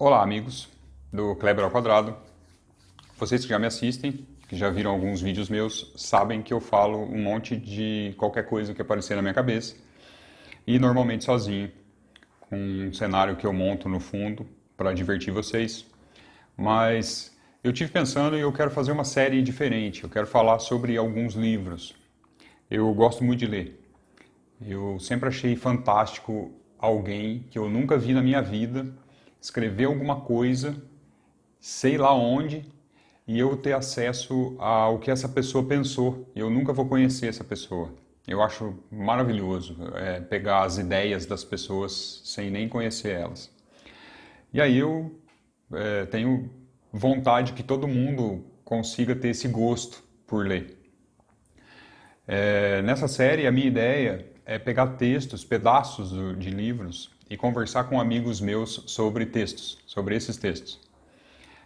Olá, amigos do Kleber ao Quadrado. Vocês que já me assistem, que já viram alguns vídeos meus, sabem que eu falo um monte de qualquer coisa que aparecer na minha cabeça e normalmente sozinho, com um cenário que eu monto no fundo para divertir vocês. Mas eu tive pensando e eu quero fazer uma série diferente. Eu quero falar sobre alguns livros. Eu gosto muito de ler. Eu sempre achei fantástico alguém que eu nunca vi na minha vida escrever alguma coisa, sei lá onde, e eu ter acesso ao que essa pessoa pensou. Eu nunca vou conhecer essa pessoa. Eu acho maravilhoso pegar as ideias das pessoas sem nem conhecer elas. E aí eu tenho vontade que todo mundo consiga ter esse gosto por ler. Nessa série, a minha ideia é pegar textos, pedaços de livros e conversar com amigos meus sobre textos, sobre esses textos.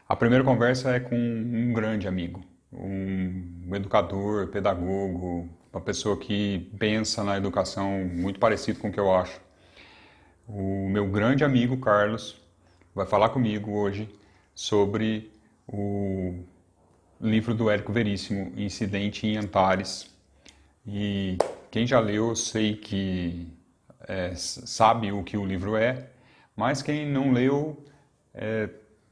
A primeira conversa é com um grande amigo, um educador, pedagogo, uma pessoa que pensa na educação muito parecido com o que eu acho. O meu grande amigo Carlos vai falar comigo hoje sobre o livro do Érico Veríssimo, Incidente em Antares. E quem já leu, eu sei que sabe o que o livro é, mas quem não leu,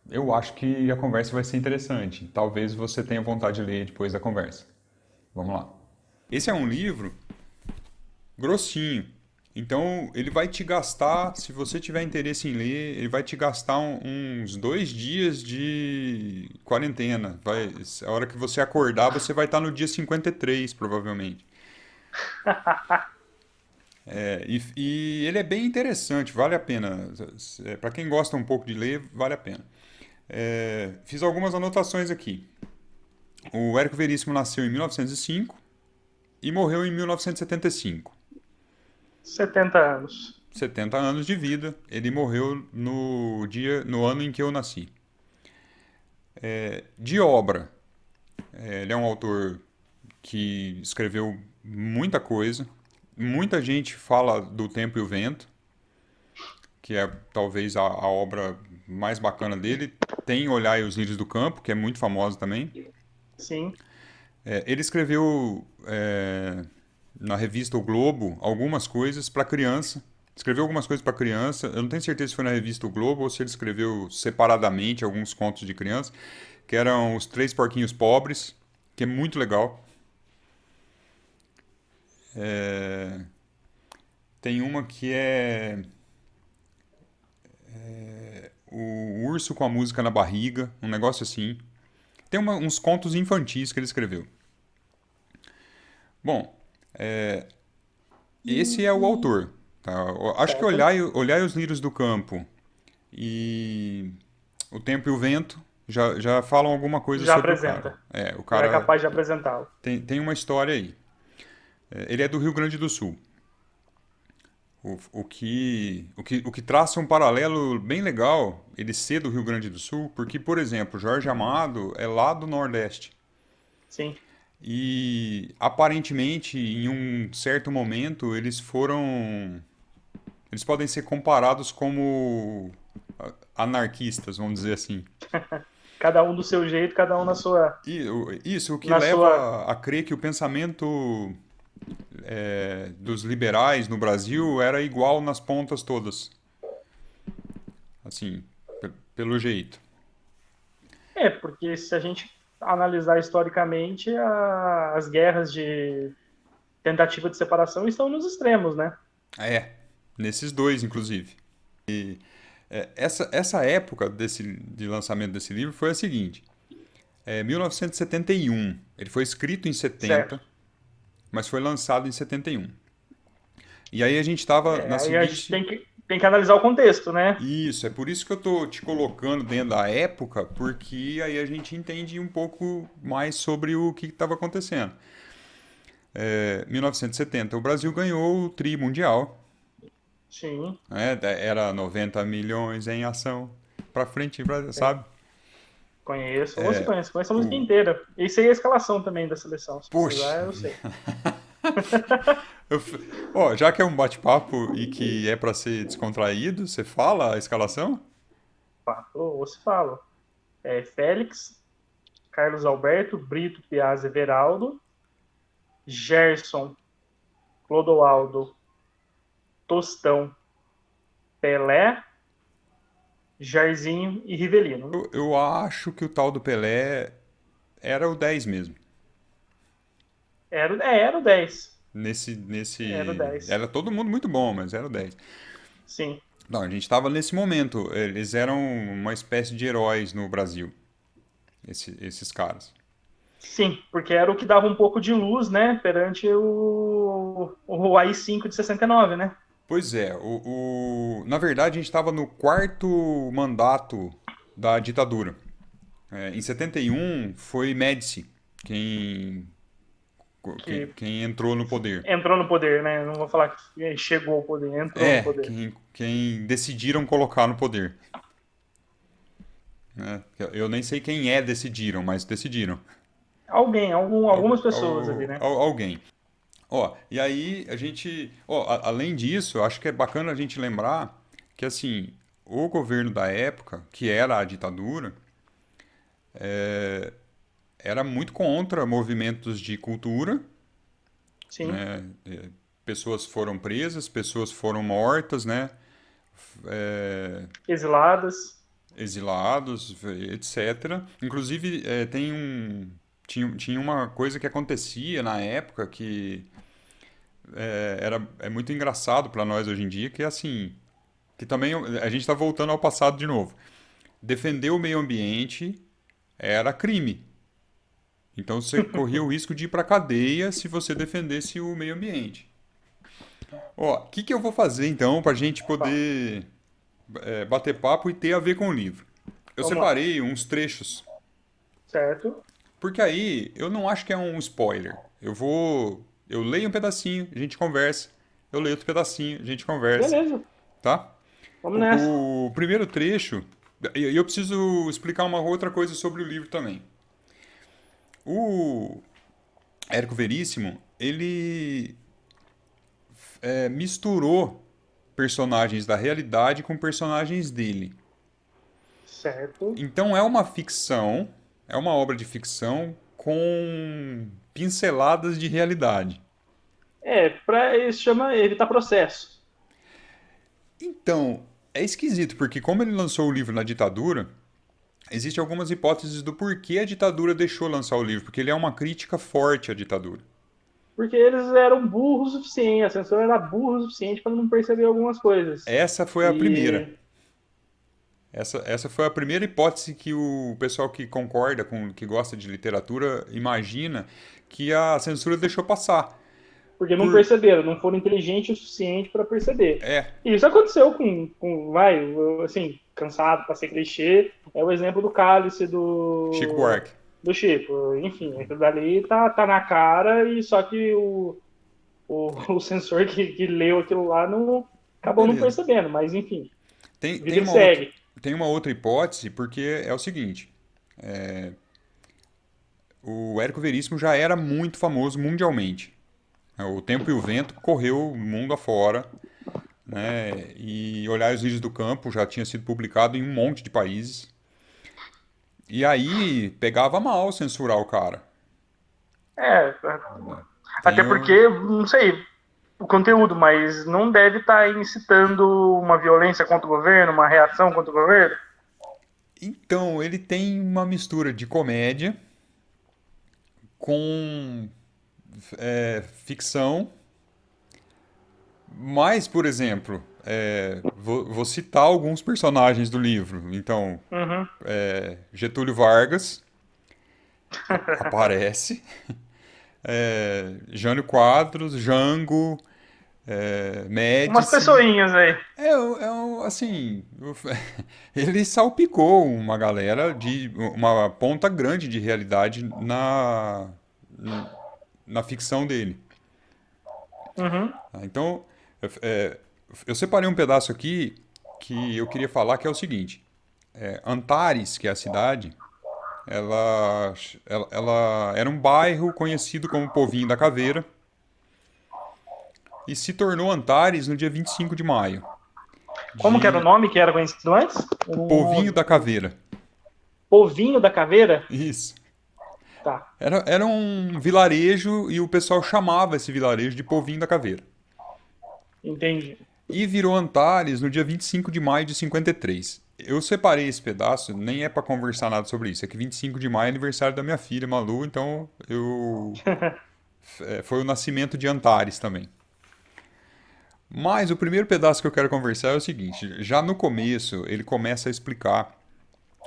eu acho que a conversa vai ser interessante. Talvez você tenha vontade de ler depois da conversa. Vamos lá. Esse é um livro grossinho. Então, ele vai te gastar, se você tiver interesse em ler, ele vai te gastar uns 2 dias de quarentena. A hora que você acordar, você vai estar no dia 53, provavelmente. E ele é bem interessante, vale a pena. Para quem gosta um pouco de ler, vale a pena. Fiz algumas anotações aqui. O Érico Veríssimo nasceu em 1905 e morreu em 1975. 70 anos. 70 anos de vida. Ele morreu no ano em que eu nasci. De obra, ele é um autor que escreveu muita coisa. Muita gente fala do Tempo e o Vento, que é talvez a obra mais bacana dele. Tem Olhai os Lírios do Campo, que é muito famosa também. Sim. Ele escreveu na revista O Globo algumas coisas para criança. Escreveu algumas coisas para criança. Eu não tenho certeza se foi na revista O Globo ou se ele escreveu separadamente alguns contos de criança, que eram Os Três Porquinhos Pobres, que é muito legal. É, Tem uma que é O Urso com a Música na Barriga, um negócio assim. Tem uns contos infantis que ele escreveu. Bom, esse é o autor. Tá? Eu acho que Certo. Olhai os Lírios do Campo e O Tempo e o Vento já falam alguma coisa Já sobre o cara. apresenta. O Já é cara capaz de apresentá-lo. tem uma história aí. Ele é do Rio Grande do Sul. O que traça um paralelo bem legal ele ser do Rio Grande do Sul, porque, por exemplo, Jorge Amado é lá do Nordeste. Sim. E aparentemente, em um certo momento, eles foram. Eles podem ser comparados como anarquistas, vamos dizer assim. Cada um do seu jeito, cada um Isso, o que na sua. leva a crer que o pensamento dos liberais no Brasil era igual nas pontas todas. Assim, pelo jeito. Porque se a gente analisar historicamente, as guerras de tentativa de separação estão nos extremos, né? Nesses dois, inclusive. Essa época de lançamento desse livro foi a seguinte: 1971. Ele foi escrito em Certo. 70, mas foi lançado em 71. E aí a gente estava na Aí a gente seguinte. tem que analisar o contexto, né? Isso, é por isso que eu tô te colocando dentro da época, porque aí a gente entende um pouco mais sobre o que estava acontecendo. 1970, o Brasil ganhou o Tri Mundial, Sim. né? Era 90 milhões em ação. Pra frente, sabe? Conheço. Ou se conhece, conheço a música O, inteira. E sei a escalação também da seleção. Se Poxa, precisar, eu sei. eu ó, já que é um bate-papo e que é para ser descontraído, você fala a escalação? quatro, ou se fala. Félix, Carlos Alberto, Brito, Piazza, Everaldo, Gerson, Clodoaldo, Tostão, Pelé, Jairzinho e Rivelino. Eu acho que o tal do Pelé era o 10 mesmo. Era o 10. Era o Nesse. 10. Era todo mundo muito bom, mas era o 10. Sim. Não, a gente estava nesse momento. Eles eram uma espécie de heróis no Brasil, esses caras. Sim, porque era o que dava um pouco de luz, né, perante o AI-5 de 69, né? Pois é, na verdade a gente estava no quarto mandato da ditadura. Em 71 foi Médici quem, quem, Que quem entrou no poder. entrou no poder, né? Não vou falar que chegou ao poder, entrou no poder. Quem decidiram colocar no poder. Né? Eu nem sei quem decidiram, mas decidiram. Algumas pessoas ali, né? Alguém. Ó, e aí a gente, ó, além disso, eu acho que é bacana a gente lembrar que assim, o governo da época, que era a ditadura, era muito contra movimentos de cultura, Sim, né? Pessoas foram presas, pessoas foram mortas, né? exiladas. Exilados, etc. Inclusive, tinha uma coisa que acontecia na época que é muito engraçado para nós hoje em dia, que é assim, que também a gente está voltando ao passado de novo. Defender o meio ambiente era crime. Então você corria o risco de ir para cadeia se você defendesse o meio ambiente. Ó, o que eu vou fazer então para a gente Fala. poder bater papo e ter a ver com o livro? Eu Vamos lá. separei uns trechos, Certo? porque aí eu não acho que é um spoiler. Eu leio um pedacinho, a gente conversa. Eu leio outro pedacinho, a gente conversa, Beleza. tá? Vamos nessa. O primeiro trecho, e eu preciso explicar uma outra coisa sobre o livro também. O Érico Veríssimo, ele misturou personagens da realidade com personagens dele. Certo. Então é uma obra de ficção com pinceladas de realidade. Isso chama evitar processo. Então, é esquisito, porque como ele lançou o livro na ditadura, existem algumas hipóteses do porquê a ditadura deixou lançar o livro, porque ele é uma crítica forte à ditadura. Porque eles eram burros o suficiente, a censura era burro o suficiente para não perceber algumas coisas. Essa foi a primeira. E Essa foi a primeira hipótese que o pessoal que concorda com, que gosta de literatura, imagina que a censura deixou passar. porque não Por, perceberam, não foram inteligentes o suficiente para perceber. é, E isso aconteceu assim, cansado para ser clichê, é o exemplo do Cálice Chico Buarque. do Chico. Enfim, aquilo dali tá na cara e só que o sensor que leu aquilo lá não acabou não Beleza. percebendo, mas enfim, Tem, tem, vida que uma outra, segue. tem uma outra hipótese, porque é o seguinte: o Érico Veríssimo já era muito famoso mundialmente. O Tempo e o Vento correu o mundo afora, né? E Olhar os Lírios do Campo já tinha sido publicado em um monte de países. E aí pegava mal censurar o cara. É, Né? até Tem o... porque, não sei, o conteúdo, mas não deve estar incitando uma violência contra o governo, uma reação contra o governo. Então, ele tem uma mistura de comédia com ficção. Mas, por exemplo, vou citar alguns personagens do livro. Então, Uhum. Getúlio Vargas aparece, Jânio Quadros, Jango, Umas Médici. pessoinhas aí. Assim, ele salpicou uma galera de uma ponta grande de realidade na ficção dele. Uhum. Então, é, eu separei um pedaço aqui que eu queria falar, que é o seguinte. Antares, que é a cidade, ela era um bairro conhecido como Povinho da Caveira e se tornou Antares no dia 25 de maio. Como que era o de nome que era conhecido antes? Povinho da Caveira. Povinho da Caveira? Isso. Tá, Era um vilarejo e o pessoal chamava esse vilarejo de Povinho da Caveira. entendi. E virou Antares no dia 25 de maio de 53. Eu separei esse pedaço, nem é pra conversar nada sobre isso. É que 25 de maio é aniversário da minha filha, Malu, então foi o nascimento de Antares também. Mas o primeiro pedaço que eu quero conversar é o seguinte: já no começo ele começa a explicar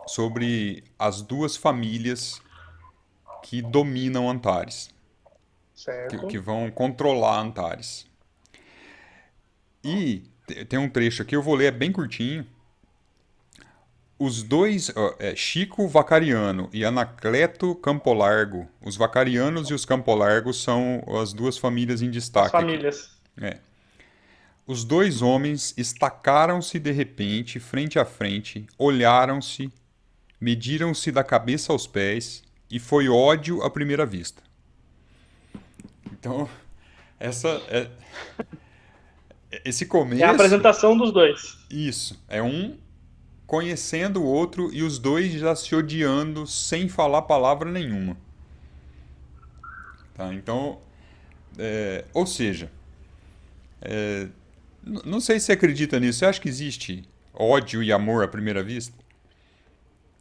sobre as duas famílias que dominam Antares, que Certo. vão controlar Antares. E tem um trecho aqui, eu vou ler, é bem curtinho. Os dois, Chico Vacariano e Anacleto Campolargo, os Vacarianos e os Campolargos são as duas famílias em As destaque aqui. famílias. É. Os dois homens estacaram-se de repente, frente a frente, olharam-se, mediram-se da cabeça aos pés, e foi ódio à primeira vista. Então, essa é, esse É a começo, apresentação dos dois. isso, é um conhecendo o outro e os dois já se odiando sem falar palavra nenhuma. Tá? Então, ou seja, não sei se você acredita nisso. Você acha que existe ódio e amor à primeira vista?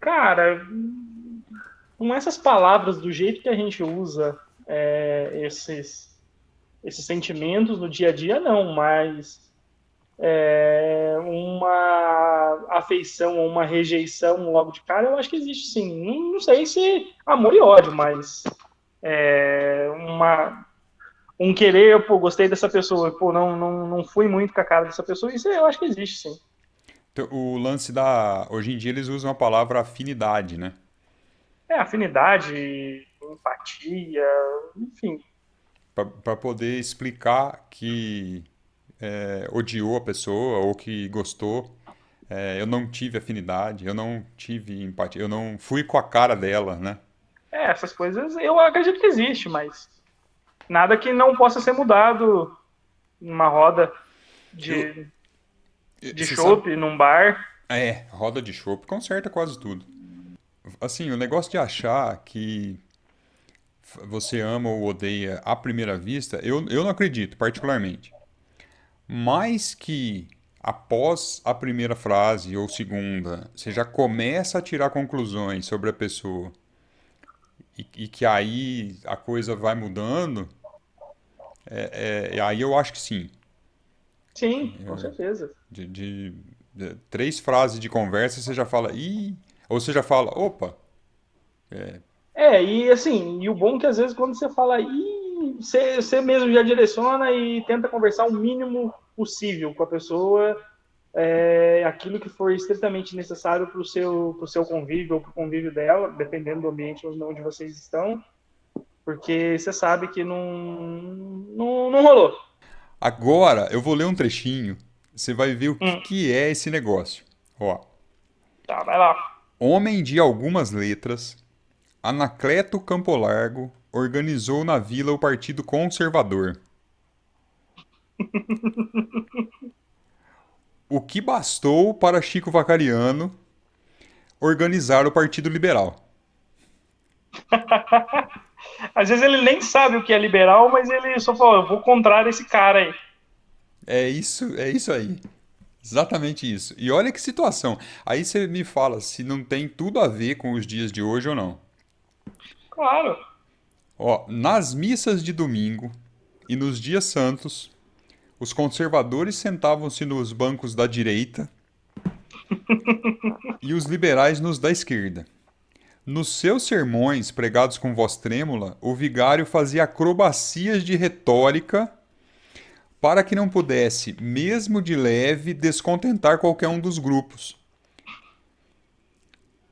Cara, com essas palavras, do jeito que a gente usa esses sentimentos no dia a dia, não, mas uma afeição ou uma rejeição logo de cara, eu acho que existe sim. Não sei se amor e ódio, mas um querer, pô, gostei dessa pessoa, pô, não fui muito com a cara dessa pessoa, isso eu acho que existe sim. Então, o lance da. Hoje em dia eles usam a palavra afinidade, né? Afinidade, empatia, enfim. Para poder explicar que odiou a pessoa ou que gostou. Eu não tive afinidade, eu não tive empatia, eu não fui com a cara dela, né? Essas coisas eu acredito que existe, mas nada que não possa ser mudado numa roda Eu, de, de você sabe. chopp, num bar. Roda de chopp conserta quase tudo. Assim, o negócio de achar que você ama ou odeia à primeira vista, eu não acredito, particularmente. Mas que após a primeira frase ou segunda, você já começa a tirar conclusões sobre a pessoa e que aí a coisa vai mudando, aí eu acho que sim. Sim, com certeza. De três frases de conversa você já fala, ih, ou você já fala, opa, E assim, e o bom é que às vezes quando você fala, você mesmo já direciona e tenta conversar o mínimo possível com a pessoa, aquilo que for estritamente necessário pro seu convívio ou pro convívio dela, dependendo do ambiente onde vocês estão, porque você sabe que não rolou. agora eu vou ler um trechinho, você vai ver o Hum, que é esse negócio. Ó, tá, vai lá. homem de algumas letras, Anacleto Campo Largo organizou na vila o Partido Conservador. O que bastou para Chico Vacariano organizar o Partido Liberal. Às vezes ele nem sabe o que é liberal, mas ele só fala, eu vou contrário esse cara aí. É isso aí. Exatamente isso. E olha que situação. Aí você me fala se não tem tudo a ver com os dias de hoje ou não. Claro. Ó, nas missas de domingo e nos dias santos, os conservadores sentavam-se nos bancos da direita e os liberais nos da esquerda. Nos seus sermões pregados com voz trêmula, o vigário fazia acrobacias de retórica para que não pudesse, mesmo de leve, descontentar qualquer um dos grupos.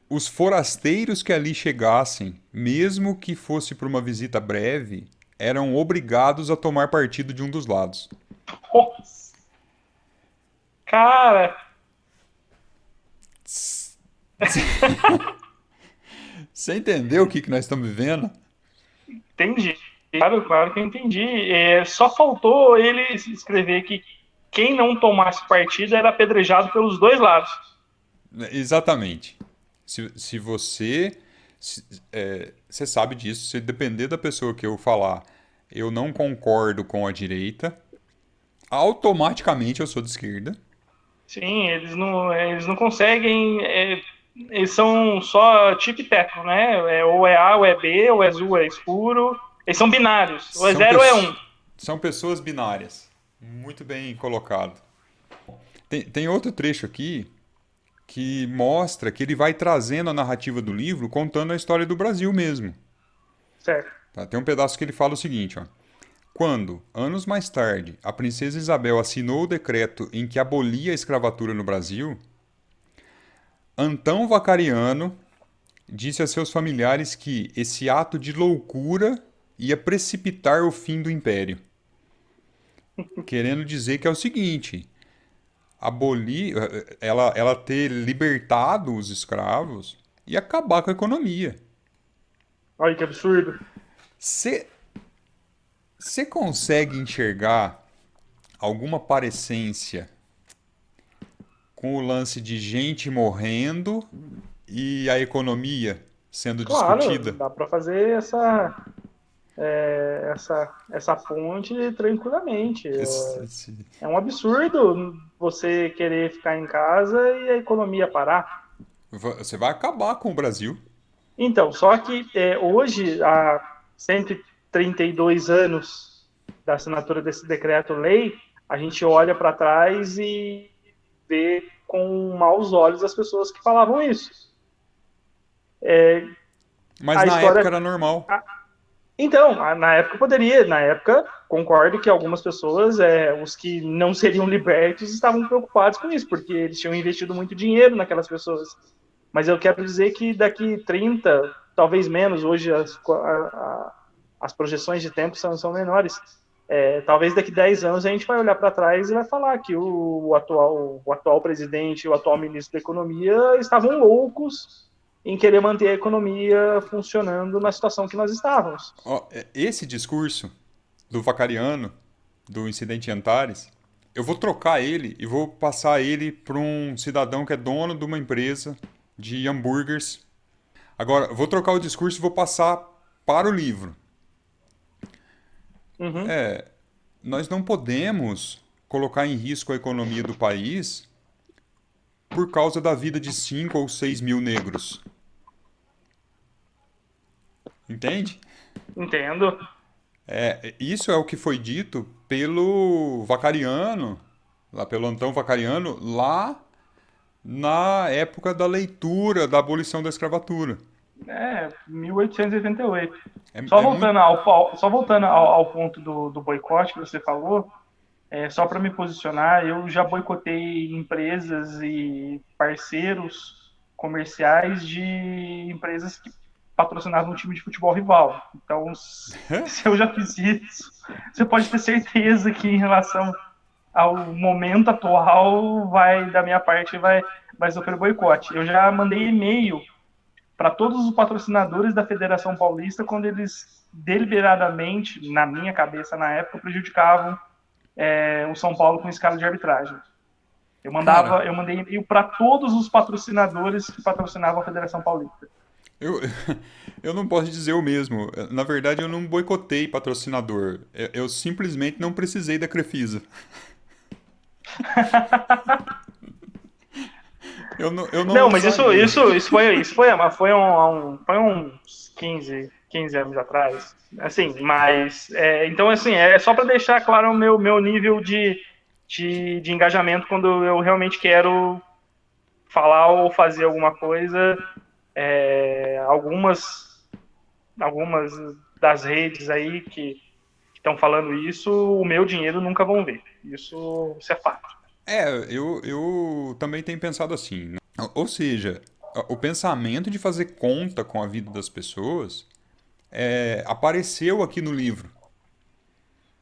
Os forasteiros que ali chegassem, mesmo que fosse por uma visita breve, eram obrigados a tomar partido de um dos lados. Nossa. Cara, Você entendeu o que nós estamos vivendo? entendi. Claro, claro que eu entendi. Só faltou ele escrever que quem não tomasse partido era apedrejado pelos dois lados. Exatamente. Se você. Você sabe disso, se depender da pessoa que eu falar, eu não concordo com a direita, automaticamente eu sou de esquerda. Sim, eles não conseguem. Eles são só tip e teco, né? Ou é A ou é B, ou é azul ou é escuro. Eles são binários. Ou é São, zero ou é um. são pessoas binárias. Muito bem colocado. Tem outro trecho aqui que mostra que ele vai trazendo a narrativa do livro contando a história do Brasil mesmo. Certo. Tá? Tem um pedaço que ele fala o seguinte, ó. Quando, anos mais tarde, a princesa Isabel assinou o decreto em que abolia a escravatura no Brasil, Antão Vacariano disse a seus familiares que esse ato de loucura ia precipitar o fim do império. Querendo dizer que é o seguinte: abolir, ela ter libertado os escravos e acabar com a economia. Olha que absurdo. Você consegue enxergar alguma parecência com o lance de gente morrendo e a economia sendo Claro, discutida? dá para fazer essa ponte tranquilamente. É um absurdo você querer ficar em casa e a economia parar. Você vai acabar com o Brasil. Então, só que hoje, há 132 anos da assinatura desse decreto-lei, a gente olha para trás e vê com maus olhos as pessoas que falavam isso. Mas A na época história. era normal. Então, na época poderia, na época, concordo que algumas pessoas, os que não seriam libertos, estavam preocupados com isso, porque eles tinham investido muito dinheiro naquelas pessoas. Mas eu quero dizer que daqui 30, talvez menos, hoje as projeções de tempo são menores. Talvez daqui 10 anos a gente vai olhar para trás e vai falar que o atual presidente e o atual ministro da Economia estavam loucos em querer manter a economia funcionando na situação que nós estávamos. Ó, esse discurso do Vacariano, do incidente Antares, eu vou trocar ele e vou passar ele para um cidadão que é dono de uma empresa de hambúrgueres. Agora, eu vou trocar o discurso e vou passar para o livro. Uhum. Nós não podemos colocar em risco a economia do país por causa da vida de 5 ou 6 mil negros. Entende? Entendo. Isso é o que foi dito pelo Vacariano, lá pelo Antão Vacariano, lá na época da leitura da abolição da escravatura. 1888. É, Só é muito. voltando ao ponto do boicote que você falou, só para me posicionar, eu já boicotei empresas e parceiros comerciais de empresas que patrocinavam um time de futebol rival. Então, se eu já fiz isso, você pode ter certeza que em relação ao momento atual, da minha parte, vai sofrer boicote. Eu já mandei e-mail para todos os patrocinadores da Federação Paulista quando eles deliberadamente, na minha cabeça na época, prejudicavam o São Paulo com escala de arbitragem. Cara, Eu mandei e-mail para todos os patrocinadores que patrocinavam a Federação Paulista. eu, eu não posso dizer o mesmo. Na verdade, eu não boicotei patrocinador. Eu simplesmente não precisei da Crefisa. Eu não Não, mas usaria. foi uns 15 anos atrás. Assim, mas. Então, assim, é só para deixar claro o meu nível de engajamento quando eu realmente quero falar ou fazer alguma coisa. Algumas das redes aí que estão falando isso, o meu dinheiro nunca vão ver. Isso é fato. Eu também tenho pensado assim, né? Ou seja, o pensamento de fazer conta com a vida das pessoas apareceu aqui no livro.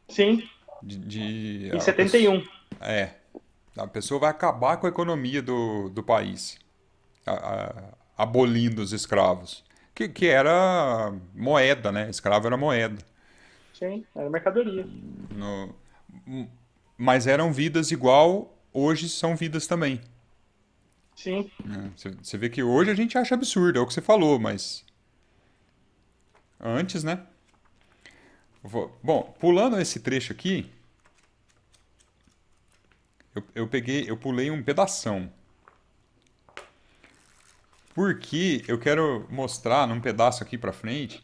Sim, em A pessoa, 71. é, a pessoa vai acabar com a economia do país, abolindo os escravos. Que era moeda, né? Escravo era moeda. Sim, era mercadoria. No- mas eram vidas igual hoje são vidas também. Sim. Né? Você vê que hoje a gente acha absurdo, é o que você falou, mas antes, né? Bom, pulando esse trecho aqui, eu pulei um pedação. Porque eu quero mostrar num pedaço aqui pra frente.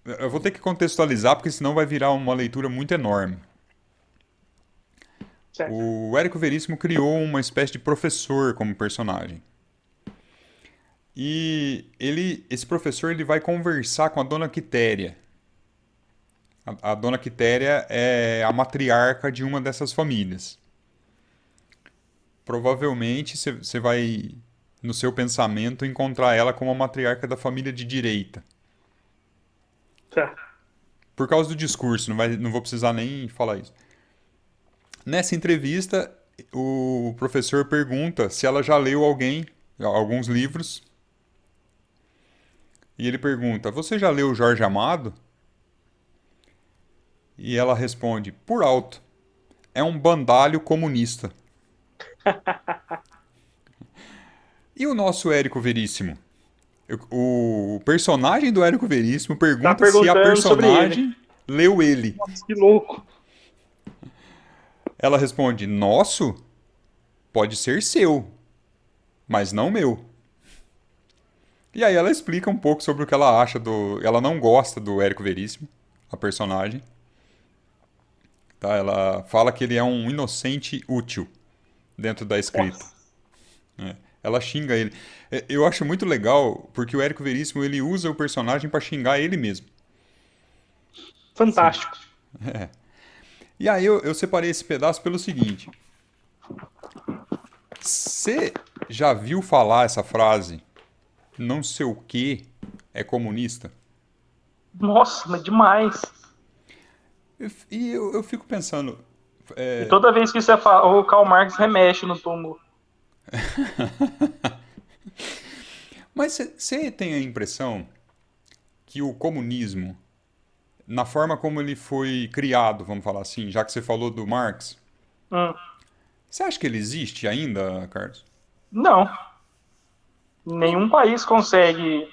Eu vou ter que contextualizar, porque senão vai virar uma leitura muito enorme. Certo. O Érico Veríssimo criou uma espécie de professor como personagem. E esse professor ele vai conversar com a Dona Quitéria. A Dona Quitéria é a matriarca de uma dessas famílias. Provavelmente você vai, no seu pensamento, encontrar ela como a matriarca da família de direita. Certo. Por causa do discurso, não vou precisar nem falar isso. Nessa entrevista, o professor pergunta se ela já leu alguns livros. E ele pergunta: Você já leu Jorge Amado? E ela responde, por alto: É um bandalho comunista. E o nosso Érico Veríssimo? O personagem do Érico Veríssimo Tá pergunta se a perguntando sobre ele. personagem leu ele. Nossa, que louco. Ela responde: Nosso? Pode ser seu, mas não meu. E aí ela explica um pouco sobre o que ela acha do. Ela não gosta do Érico Veríssimo, a personagem. Tá? Ela fala que ele é um inocente útil dentro da escrita. Nossa. Né? Ela xinga ele. Eu acho muito legal porque o Érico Veríssimo ele usa o personagem para xingar ele mesmo. Sim. Fantástico. E aí eu separei esse pedaço pelo seguinte. Você já viu falar essa frase? Não sei o que é comunista? Nossa, mas demais. E eu fico pensando. E toda vez que você fala, o Karl Marx remexe no túmulo. Mas você tem a impressão que o comunismo, na forma como ele foi criado, vamos falar assim, já que você falou do Marx, Hum. você acha que ele existe ainda, Carlos? Não. Nenhum país consegue,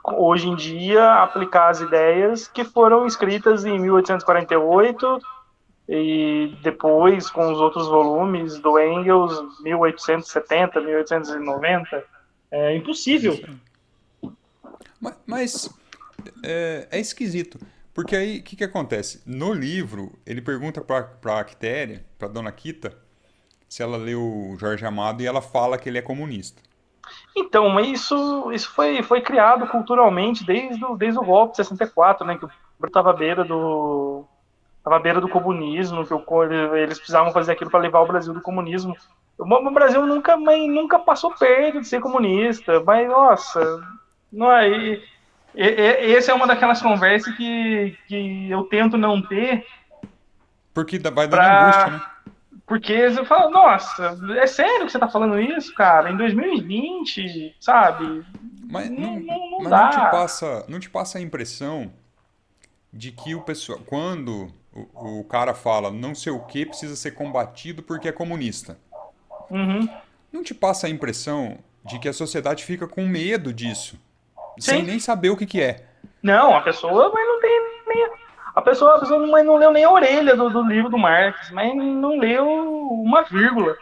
hoje em dia, aplicar as ideias que foram escritas em 1848 e depois, com os outros volumes do Engels, 1870, 1890. É impossível. Isso aí. Mas é esquisito. Porque aí, o que acontece? No livro, ele pergunta pra Quitéria, pra Dona Quita, se ela leu Jorge Amado e ela fala que ele é comunista. Então, mas isso foi criado culturalmente desde o golpe de 64, né, que o Brasil estava à beira do comunismo, eles precisavam fazer aquilo para levar o Brasil do comunismo. O Brasil nunca passou perto de ser comunista, mas, nossa, não é, essa é uma daquelas conversas que eu tento não ter, Porque vai dando angústia, pra, né? porque você fala, nossa, é sério que você tá falando isso, cara? Em 2020, sabe? Mas Não mas não te dá. passa, não te passa a impressão de que o pessoal, quando o cara fala não sei o que precisa ser combatido porque é comunista, Uhum. não te passa a impressão de que a sociedade fica com medo disso, sem Sim. nem saber o que que é? Não, a pessoa mas não tem nem. A pessoa não leu nem a orelha do livro do Marx, mas não leu uma vírgula.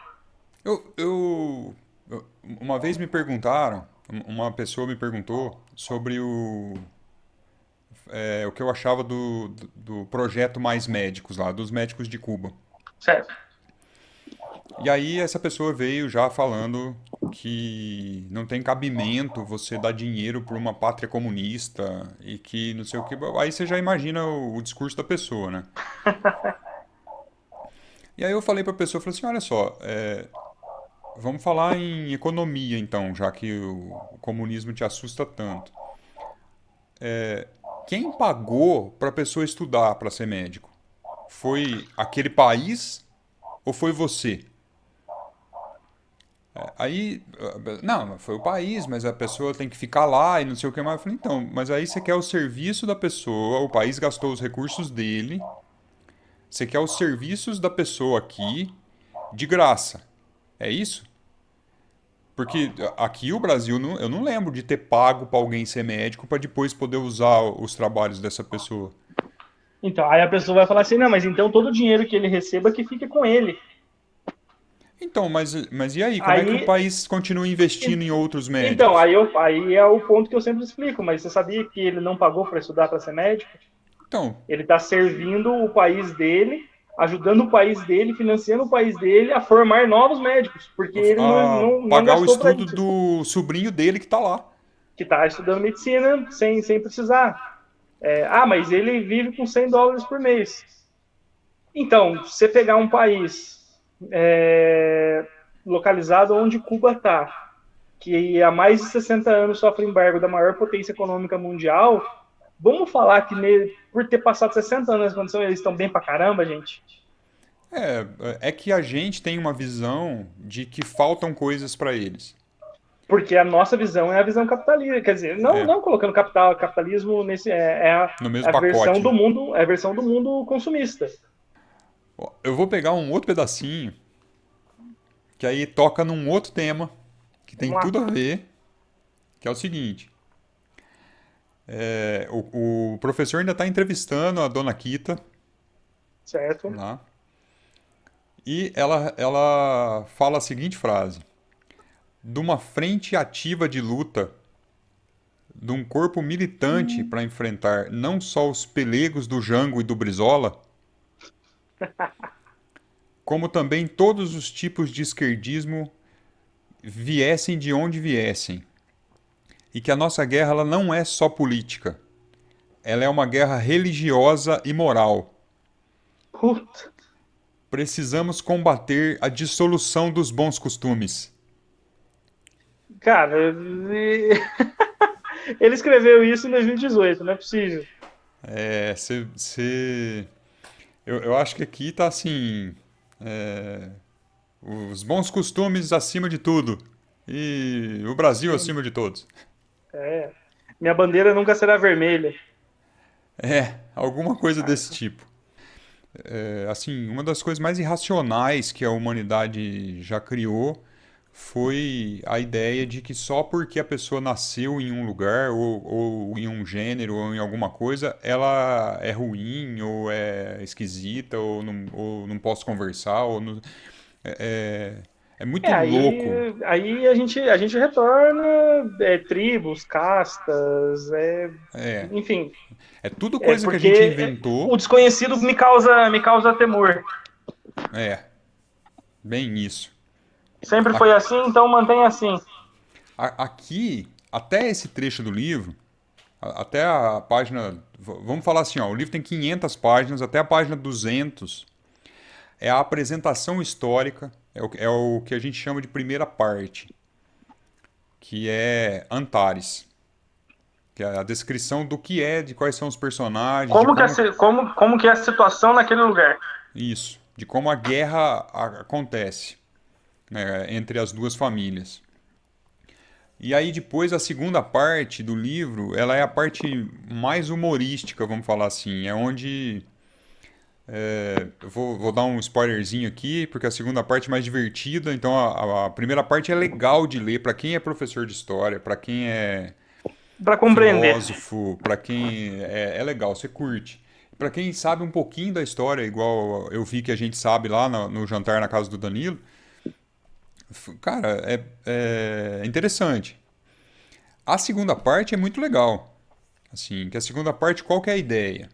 Uma vez me perguntaram, uma pessoa me perguntou sobre o que eu achava do projeto Mais Médicos lá, dos médicos de Cuba. Certo. E aí essa pessoa veio já falando que não tem cabimento você dar dinheiro para uma pátria comunista e que não sei o que. Aí você já imagina o discurso da pessoa, né? E aí eu falei para a pessoa, falei assim, olha só, vamos falar em economia então, já que o comunismo te assusta tanto. Quem pagou para a pessoa estudar para ser médico? Foi aquele país ou foi você? Aí, não, foi o país, mas a pessoa tem que ficar lá e não sei o que mais. Eu falei, então, mas aí você quer o serviço da pessoa, o país gastou os recursos dele, você quer os serviços da pessoa aqui de graça. É isso? Porque aqui o Brasil, eu não lembro de ter pago para alguém ser médico para depois poder usar os trabalhos dessa pessoa. Então, aí a pessoa vai falar assim, não, mas então todo o dinheiro que ele receba que fique com ele. Então, mas e aí? Como é que o Aí, país continua investindo em outros então, médicos? aí é o ponto que eu sempre explico, mas você sabia que ele não pagou para estudar para ser médico? Então, Ele está servindo o país dele, ajudando o país dele, financiando o país dele a formar novos médicos, porque ele não pagar o gastou para estudo isso, do sobrinho dele que tá lá. que está estudando medicina sem precisar. Mas ele vive com US$ 100 por mês. Então, se você pegar um país localizado onde Cuba está, que há mais de 60 anos sofre embargo da maior potência econômica mundial, vamos falar que por ter passado 60 anos nessa condição, eles estão bem pra caramba, gente? É que a gente tem uma visão de que faltam coisas para eles. Porque a nossa visão é a visão capitalista, quer dizer, É, não colocando capitalismo nesse no a mesmo versão pacote, do né? mundo, é a versão do mundo consumista. Ó, eu vou pegar um outro pedacinho que aí toca num outro tema que tem Vamos lá, tudo a ver, que é o seguinte. O professor ainda está entrevistando a dona Kita certo? lá e ela fala a seguinte frase: de uma frente ativa de luta, de um corpo militante para enfrentar não só os pelegos do Jango e do Brizola, como também todos os tipos de esquerdismo viessem de onde viessem. E que a nossa guerra ela não é só política, ela é uma guerra religiosa e moral. Puta, Precisamos combater a dissolução dos bons costumes. cara, ele escreveu isso em 2018, não é possível. É, eu acho que aqui tá assim. é, os bons costumes acima de tudo. E o Brasil Sim, acima de todos. minha bandeira nunca será vermelha. É, alguma coisa desse Caraca. tipo. Assim, uma das coisas mais irracionais que a humanidade já criou foi a ideia de que só porque a pessoa nasceu em um lugar, ou em um gênero, ou em alguma coisa, ela é ruim, ou é esquisita, ou não posso conversar, é, é É, muito aí, louco. aí a gente retorna tribos, castas, É, enfim, é tudo coisa que a gente porque o inventou. desconhecido me causa temor. É, bem isso. Sempre A- foi assim, então mantém assim. Aqui, até esse trecho do livro, até a página. Vamos falar assim, ó, o livro tem 500 páginas, até a página 200 é a apresentação histórica, é o que a gente chama de primeira parte, que é Antares, que é a descrição do que é, de quais são os personagens, de Como que, como. como que é a situação naquele lugar? Isso, de como a guerra acontece, né, entre as duas famílias. E aí depois a segunda parte do livro, ela é a parte mais humorística, vamos falar assim, é onde eu vou dar um spoilerzinho aqui, porque a segunda parte é mais divertida. Então a primeira parte é legal de ler para quem é professor de história, para quem é Para compreender. filósofo, para quem é legal, você curte. Para quem sabe um pouquinho da história, igual eu vi que a gente sabe lá no jantar na casa do Danilo, cara, é interessante. A segunda parte é muito legal. Assim, que a segunda parte, qual que é a ideia?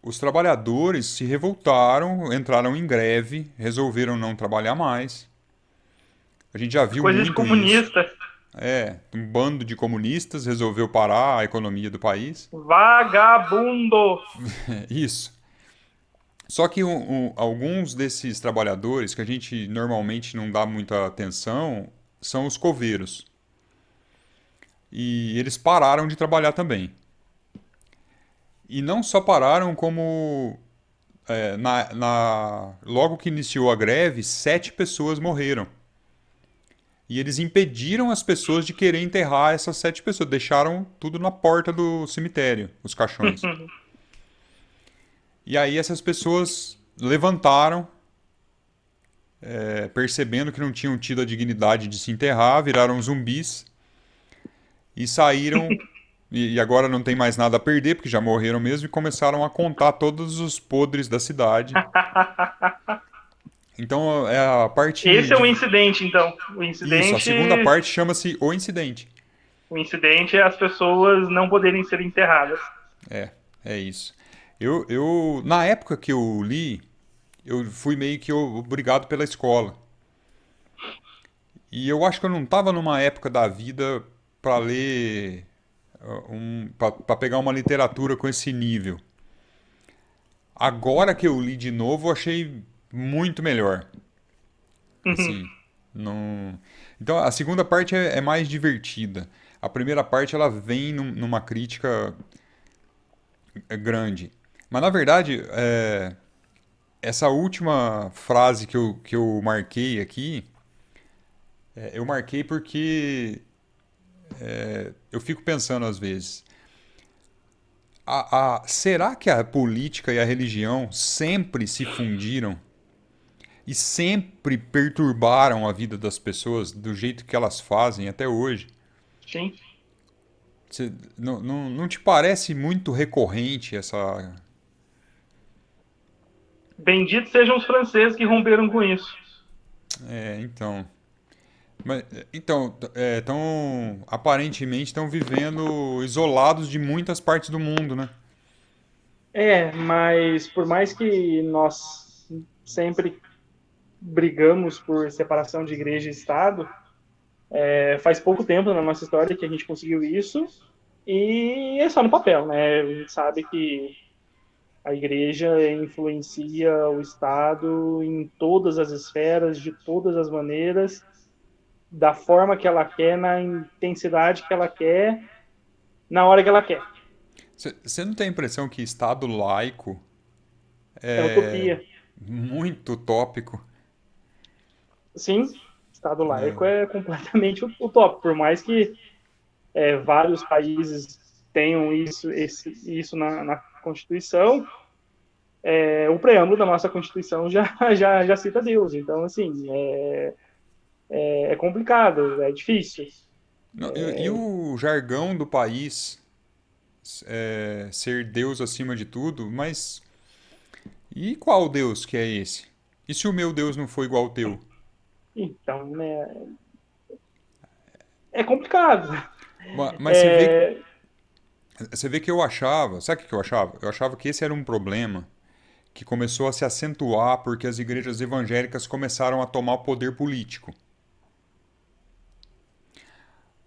Os trabalhadores se revoltaram, entraram em greve, resolveram não trabalhar mais. A gente já viu Coisa de muito isso. comunista. Um bando de comunistas resolveu parar a economia do país. Vagabundo. Isso. Só que alguns desses trabalhadores, que a gente normalmente não dá muita atenção, são os coveiros. E eles pararam de trabalhar também. E não só pararam, como logo que iniciou a greve, 7 pessoas morreram. E eles impediram as pessoas de querer enterrar essas 7 pessoas. Deixaram tudo na porta do cemitério, os caixões. E aí essas pessoas levantaram, percebendo que não tinham tido a dignidade de se enterrar, viraram zumbis e saíram. E agora não tem mais nada a perder, porque já morreram mesmo, e começaram a contar todos os podres da cidade. Então é a parte Esse é o de... incidente, então. Isso, a segunda parte chama-se O Incidente. O incidente é as pessoas não poderem ser enterradas. É, é isso. Na época que eu li, eu fui meio que obrigado pela escola. E eu acho que eu não estava numa época da vida para ler, para pegar uma literatura com esse nível. Agora que eu li de novo, eu achei muito melhor. Assim, não... Então a segunda parte é mais divertida. A primeira parte ela vem numa crítica grande. Mas na verdade, essa última frase que eu marquei aqui, eu marquei porque eu fico pensando às vezes, será que a política e a religião sempre se fundiram e sempre perturbaram a vida das pessoas do jeito que elas fazem até hoje? Sim. Não te parece muito recorrente essa... Benditos sejam os franceses que romperam com isso. Então... Mas, então, aparentemente estão vivendo isolados de muitas partes do mundo, né? Mas por mais que nós sempre brigamos por separação de igreja e Estado, faz pouco tempo na nossa história que a gente conseguiu isso, e é só no papel, né? A gente sabe que a igreja influencia o Estado em todas as esferas, de todas as maneiras, da forma que ela quer, na intensidade que ela quer, na hora que ela quer. Você não tem a impressão que Estado laico É é utopia. muito utópico? Sim, Estado laico é completamente utópico, por mais que vários países tenham isso na Constituição, o preâmbulo da nossa Constituição já cita Deus. Então, assim, é complicado, é difícil. Não, e o jargão do país ser Deus acima de tudo, mas e qual Deus que é esse? E se o meu Deus não for igual ao teu? Então, né, é complicado. Mas É, você vê que eu achava, sabe o que eu achava? Eu achava que esse era um problema que começou a se acentuar porque as igrejas evangélicas começaram a tomar o poder político.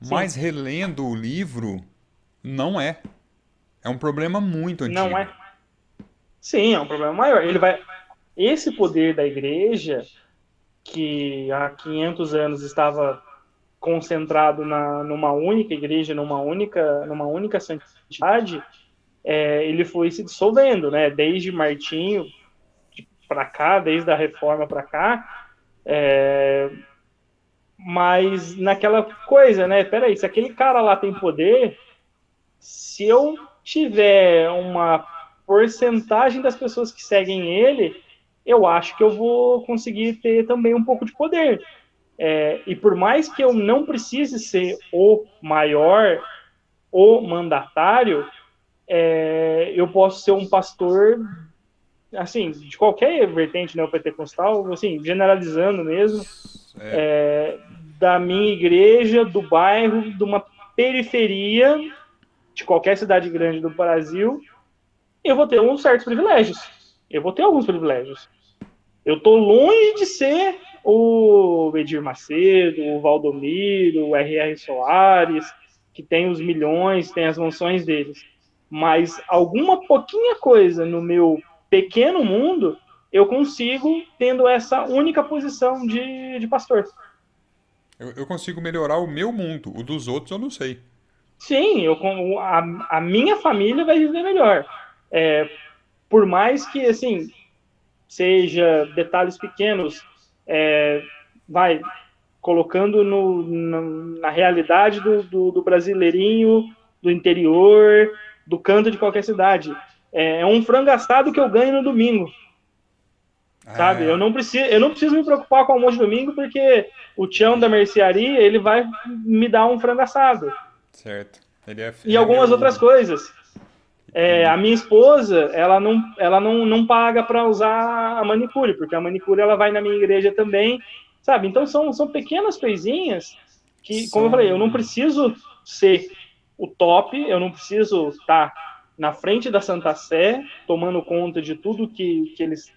sim, Mas relendo o livro, não é. É um problema muito não antigo. é. Sim, é um problema maior. Esse poder da igreja, que há 500 anos estava concentrado numa única igreja, numa única santidade, ele foi se dissolvendo, né? Desde Martinho para cá, desde a Reforma para cá, mas naquela coisa, né? Peraí, se aquele cara lá tem poder, se eu tiver uma porcentagem das pessoas que seguem ele, eu acho que eu vou conseguir ter também um pouco de poder. E por mais que eu não precise ser o maior, o mandatário, eu posso ser um pastor, assim, de qualquer vertente neopentecostal, assim, generalizando mesmo, É, da minha igreja, do bairro, de uma periferia de qualquer cidade grande do Brasil, eu vou ter uns certos privilégios. Eu vou ter alguns privilégios. Eu estou longe de ser o Edir Macedo, o Valdomiro, o R.R. Soares, que tem os milhões, tem as mansões deles. Mas alguma pouquinha coisa no meu pequeno mundo, eu consigo tendo essa única posição de pastor. eu consigo melhorar o meu mundo, o dos outros eu não sei. Sim, a minha família vai viver melhor. É, por mais que, assim, seja detalhes pequenos, vai. colocando na realidade do brasileirinho, do interior, do canto de qualquer cidade. É um frango assado que eu ganho no domingo, sabe? É, Eu não preciso me preocupar com o almoço de domingo, porque o tião da mercearia, ele vai me dar um frango assado. certo. E Ele é algumas outras meu. coisas. A Ele, minha esposa, ela não paga para usar a manicure, porque a manicure ela vai na minha igreja também, sabe? Então são pequenas coisinhas que, como eu falei, eu não são. preciso ser o top, eu não preciso estar na frente da Santa Sé, tomando conta de tudo que eles,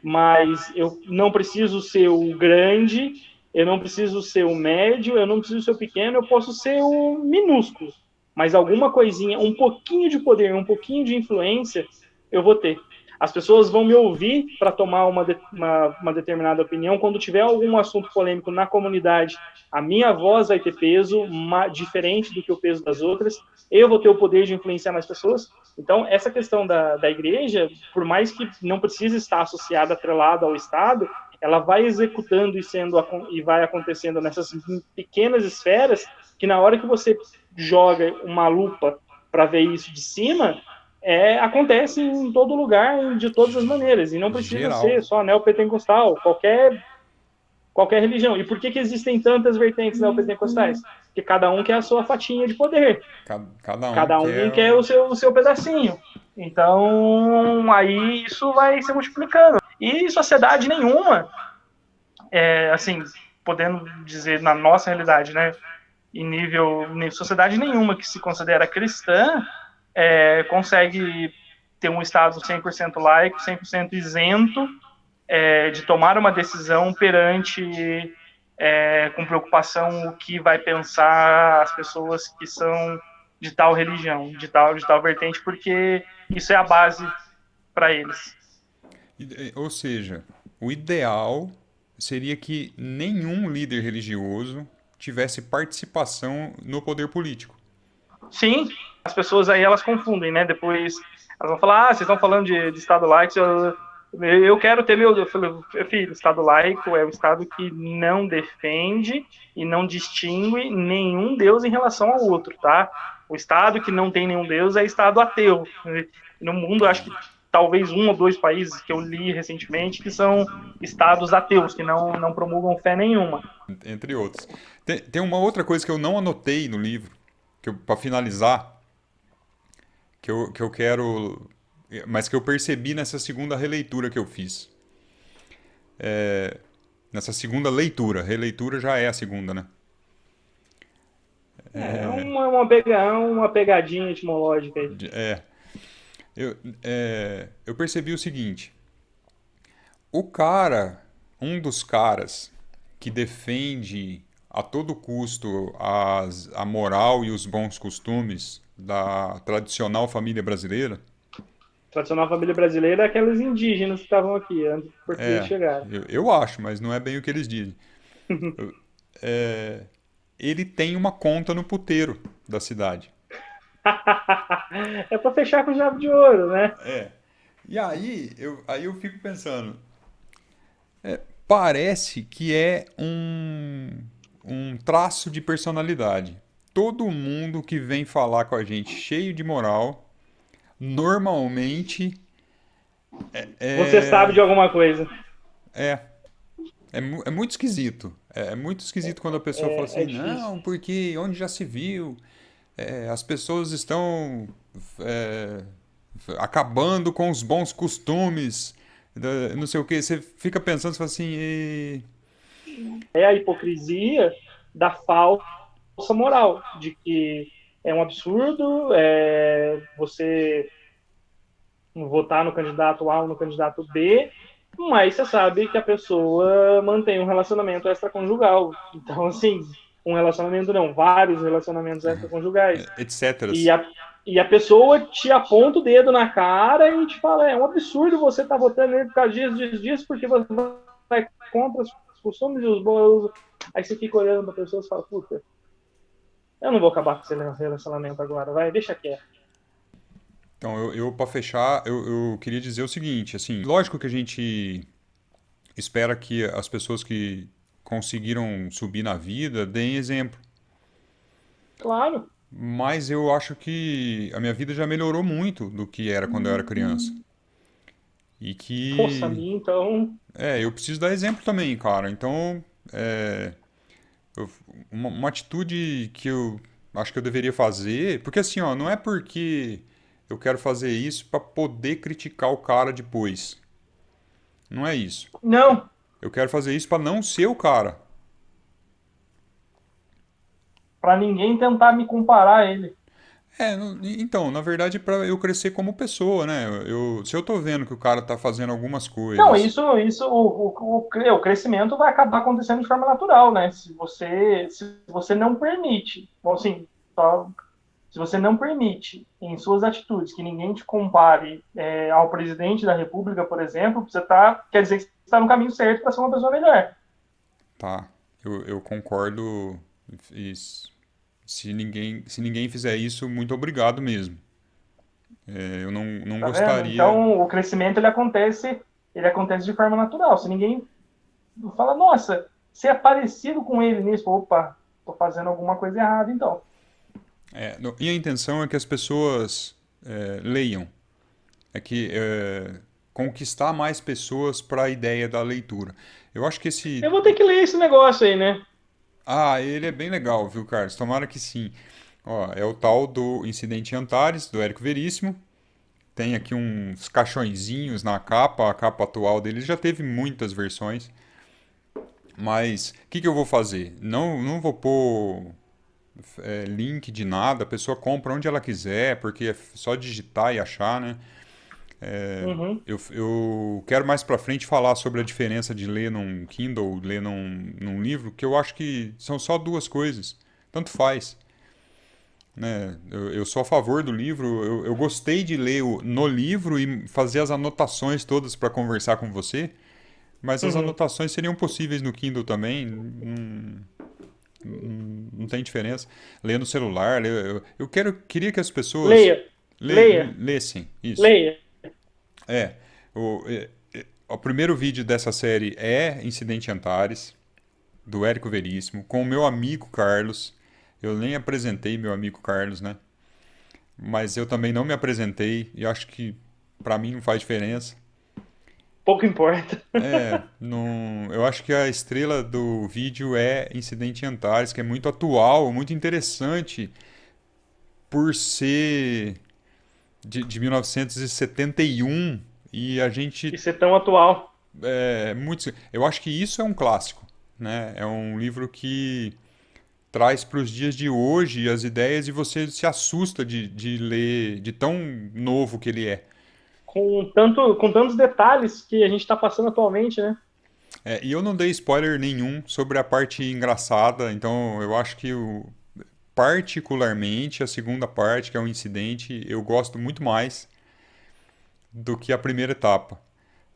mas eu não preciso ser o grande, eu não preciso ser o médio, eu não preciso ser o pequeno, eu posso ser o minúsculo. Mas alguma coisinha, um pouquinho de poder, um pouquinho de influência, eu vou ter. As pessoas vão me ouvir para tomar uma determinada opinião. Quando tiver algum assunto polêmico na comunidade, a minha voz vai ter peso diferente do que o peso das outras. Eu vou ter o poder de influenciar mais pessoas. Então, essa questão da igreja, por mais que não precise estar associada, atrelada ao Estado, ela vai executando e vai acontecendo nessas pequenas esferas que na hora que você joga uma lupa para ver isso de cima, acontece em todo lugar, de todas as maneiras, e não precisa Geral. ser só neopentecostal, qualquer religião. E por que existem tantas vertentes neopentecostais? Porque cada um quer a sua fatinha de poder. Cada um Cada um quer. quer o seu pedacinho. Então, aí isso vai se multiplicando. E sociedade nenhuma, assim, podendo dizer na nossa realidade, né? Em nível, sociedade nenhuma que se considera cristã consegue ter um Estado 100% laico, 100% isento de tomar uma decisão perante com preocupação o que vai pensar as pessoas que são de tal religião, de tal vertente, porque isso é a base para eles. Ou seja, o ideal seria que nenhum líder religioso tivesse participação no poder político. Sim, as pessoas aí elas confundem, né? Depois elas vão falar, vocês estão falando de Estado laico, eu quero ter meu. Eu falei, filho, Estado laico é o Estado que não defende e não distingue nenhum Deus em relação ao outro, tá? O Estado que não tem nenhum Deus é Estado ateu. No mundo, acho que talvez um ou dois países que eu li recentemente que são Estados ateus, que não promulgam fé nenhuma. Entre outros. Tem uma outra coisa que eu não anotei no livro, para finalizar, que eu quero, mas que eu percebi nessa segunda releitura que eu fiz. Nessa segunda leitura. Releitura já é a segunda, né? Uma pegadinha etimológica aí. É, eu percebi o seguinte: o cara, um dos caras que defende a todo custo a moral e os bons costumes da tradicional família brasileira, Tradicional família brasileira é aqueles indígenas que estavam aqui antes dos portugueses chegarem. eu acho, mas não é bem o que eles dizem. É, ele tem uma conta no puteiro da cidade. É para fechar com chave de ouro, né? E aí eu fico pensando, parece que é um traço de personalidade. Todo mundo que vem falar com a gente cheio de moral, normalmente Você sabe é, de alguma coisa. é, é muito esquisito. É muito esquisito quando a pessoa fala É assim, difícil. não, porque onde já se viu, as pessoas estão é, acabando com os bons costumes, não sei o que. Você fica pensando, você fala assim, É a hipocrisia da falsa moral, de que é um absurdo você votar no candidato A ou no candidato B, mas você sabe que a pessoa mantém um relacionamento extraconjugal. Então, assim, um relacionamento não, vários relacionamentos extraconjugais. etc. E a pessoa te aponta o dedo na cara e te fala, é um absurdo você estar votando nele por causa disso, porque você vai contra os costumes e os bons. Aí você fica olhando para a pessoa e fala, puta, eu não vou acabar com esse relacionamento agora, vai, deixa quieto. Então, eu para fechar, eu queria dizer o seguinte, assim, lógico que a gente espera que as pessoas que conseguiram subir na vida, deem exemplo. Claro. Mas eu acho que a minha vida já melhorou muito do que era quando eu era criança. E Poxa, a que, minha, então. eu preciso dar exemplo também, cara. Então, é, eu- uma atitude que eu acho que eu deveria fazer, porque assim, ó, não é porque eu quero fazer isso para poder criticar o cara depois. Não é isso. Não, Eu quero fazer isso para não ser o cara. para ninguém tentar me comparar a ele. Então, na verdade, para eu crescer como pessoa, né? Se eu tô vendo que o cara tá fazendo algumas Não, coisas. isso o crescimento vai acabar acontecendo de forma natural, né? Se você não permite, bom, assim, só, se você não permite em suas atitudes que ninguém te compare ao presidente da República, por exemplo, quer dizer que você está no caminho certo para ser uma pessoa melhor. Tá, eu concordo. E se ninguém fizer isso, muito obrigado mesmo. Eu não Tá vendo? gostaria. Então, o crescimento ele acontece de forma natural. Se ninguém fala, nossa, você é parecido com ele nisso, opa, tô fazendo alguma coisa errada, então. E a intenção é que as pessoas leiam. É que conquistar mais pessoas para a ideia da leitura. Eu acho que esse. Eu vou ter que ler esse negócio aí, né? Ah, ele é bem legal, viu, Carlos? Tomara que sim. Ó, é o tal do Incidente em Antares, do Érico Veríssimo. Tem aqui uns caixõezinhos na capa, a capa atual dele já teve muitas versões. Mas o que eu vou fazer? Não vou pôr link de nada, a pessoa compra onde ela quiser, porque é só digitar e achar, né? Uhum. Eu quero mais pra frente falar sobre a diferença de ler num Kindle, ler num livro, que eu acho que são só duas coisas. Tanto faz. Né? Eu sou a favor do livro, eu gostei de ler no livro e fazer as anotações todas para conversar com você, mas as Uhum. anotações seriam possíveis no Kindle também, não tem diferença. Ler no celular, queria que as pessoas Leia, leia, lessem isso. leia. É, o primeiro vídeo dessa série é Incidente Antares, do Érico Veríssimo, com o meu amigo Carlos. Eu nem apresentei meu amigo Carlos, né? Mas eu também não me apresentei e acho que pra mim não faz diferença. Pouco importa. Não, eu acho que a estrela do vídeo é Incidente em Antares, que é muito atual, muito interessante por ser de 1971 e a gente Isso é tão atual. eu acho que isso é um clássico, né? É um livro que traz para os dias de hoje as ideias e você se assusta de ler, de tão novo que ele é. Com tantos detalhes que a gente está passando atualmente, né? E eu não dei spoiler nenhum sobre a parte engraçada, então eu acho que particularmente a segunda parte, que é o incidente, eu gosto muito mais do que a primeira etapa.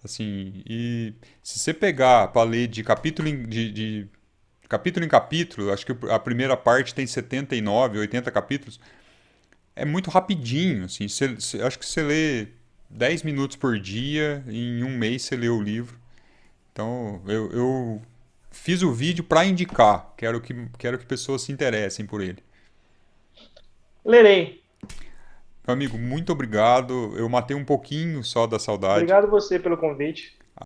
Assim, e se você pegar para ler de capítulo em capítulo, acho que a primeira parte tem 79, 80 capítulos, é muito rapidinho, assim, acho que você lê 10 minutos por dia, e em um mês você lê o livro. Então, eu fiz o vídeo para indicar, quero que pessoas se interessem por ele. Lerei. Meu amigo, muito obrigado. Eu matei um pouquinho só da saudade. Obrigado você pelo convite.